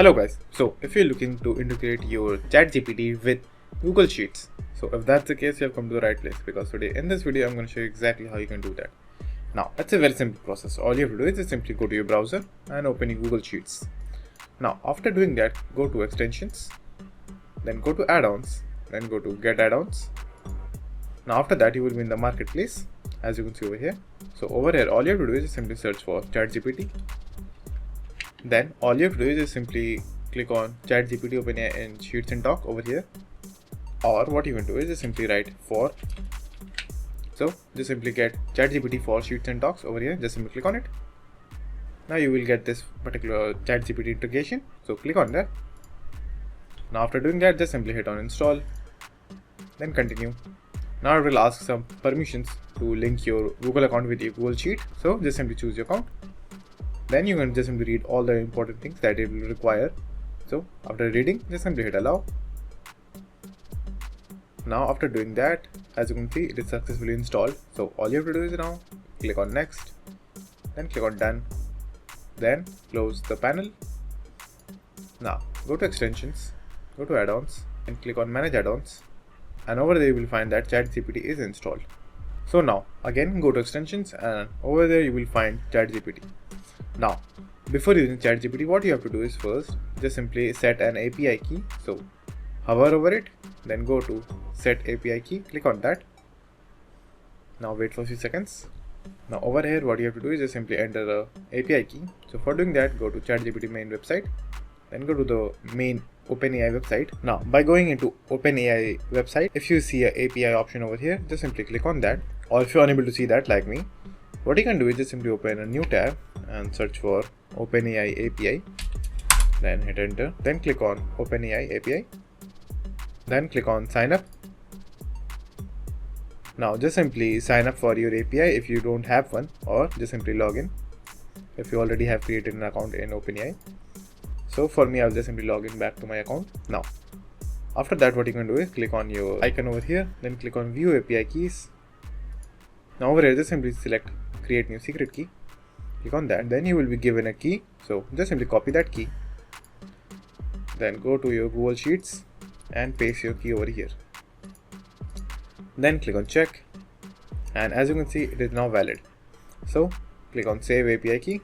Hello guys, so if you're looking to integrate your ChatGPT with Google Sheets, so if that's the case, you have come to the right place, because today in this video I'm going to show you exactly how you can do that. Now it's a very simple process. All you have to do is just simply go to your browser and open your Google Sheets. Now after doing that, go to extensions, then go to add-ons, then go to get add-ons. Now after that you will be in the marketplace, as you can see over here. So over here all you have to do is just simply search for ChatGPT. Then all you have to do is just simply click on ChatGPT OpenAI in Sheets and Doc over here, or what you can do is just simply write for. So just simply get ChatGPT for Sheets and Docs over here, just simply click on it. Now you will get this particular ChatGPT integration, so click on that. Now after doing that, just simply hit on install, then continue. Now it will ask some permissions to link your Google account with your Google Sheet, so just simply choose your account. Then you can just simply read all the important things that it will require. So after reading, just simply hit allow. Now after doing that, as you can see, it is successfully installed. So all you have to do is now click on next, then click on done, then close the panel. Now go to extensions, go to add-ons and click on manage add-ons, and over there you will find that ChatGPT is installed. So now again go to extensions, and over there you will find ChatGPT. Now, before using ChatGPT, what you have to do is first just simply set an API key. So hover over it, then go to set API key, click on that. Now wait for a few seconds. Now over here what you have to do is just simply enter the API key. So for doing that, go to ChatGPT main website, then go to the main OpenAI website. Now by going into OpenAI website, if you see an API option over here, just simply click on that. Or if you're unable to see that like me, what you can do is just simply open a new tab and search for OpenAI API, then hit enter, then click on OpenAI API, then click on sign up. Now just simply sign up for your API if you don't have one, or just simply log in if you already have created an account in OpenAI. So for me, I'll just simply log in back to my account. Now after that, what you can do is click on your icon over here, then click on view API keys. Now over here just simply select create new secret key, click on that, then you will be given a key. So just simply copy that key, then go to your Google Sheets and paste your key over here, then click on check, and as you can see, it is now valid. So click on save API key,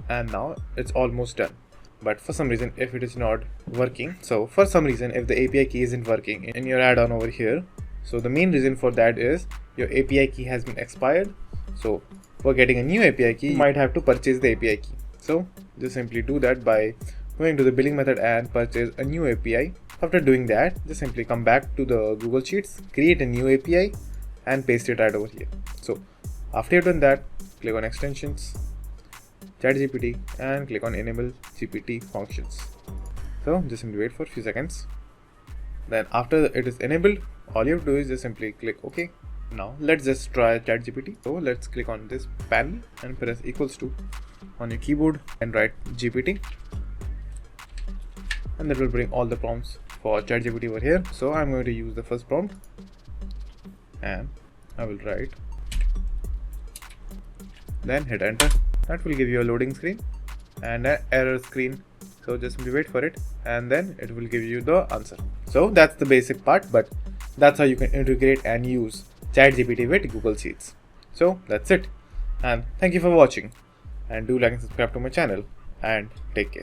and now it's almost done. But for some reason, if it is not working, so for some reason if the API key isn't working in your add-on over here, so the main reason for that is your API key has been expired. So for getting a new API key, you might have to purchase the API key. So just simply do that by going to the billing method and purchase a new API. After doing that, just simply come back to the Google Sheets, create a new API and paste it right over here. So after you've done that, click on extensions, ChatGPT, and click on enable GPT functions. So just simply wait for a few seconds. Then after it is enabled, all you have to do is just simply click OK. Now let's just try ChatGPT. So let's click on this panel and press equals to on your keyboard and write GPT, and that will bring all the prompts for ChatGPT over here. So I'm going to use the first prompt, and I will write, then hit enter. That will give you a loading screen and an error screen. So just simply wait for it, and then it will give you the answer. So that's the basic part, but that's how you can integrate and use ChatGPT with Google Sheets. So that's it, and thank you for watching, and do like and subscribe to my channel, and take care.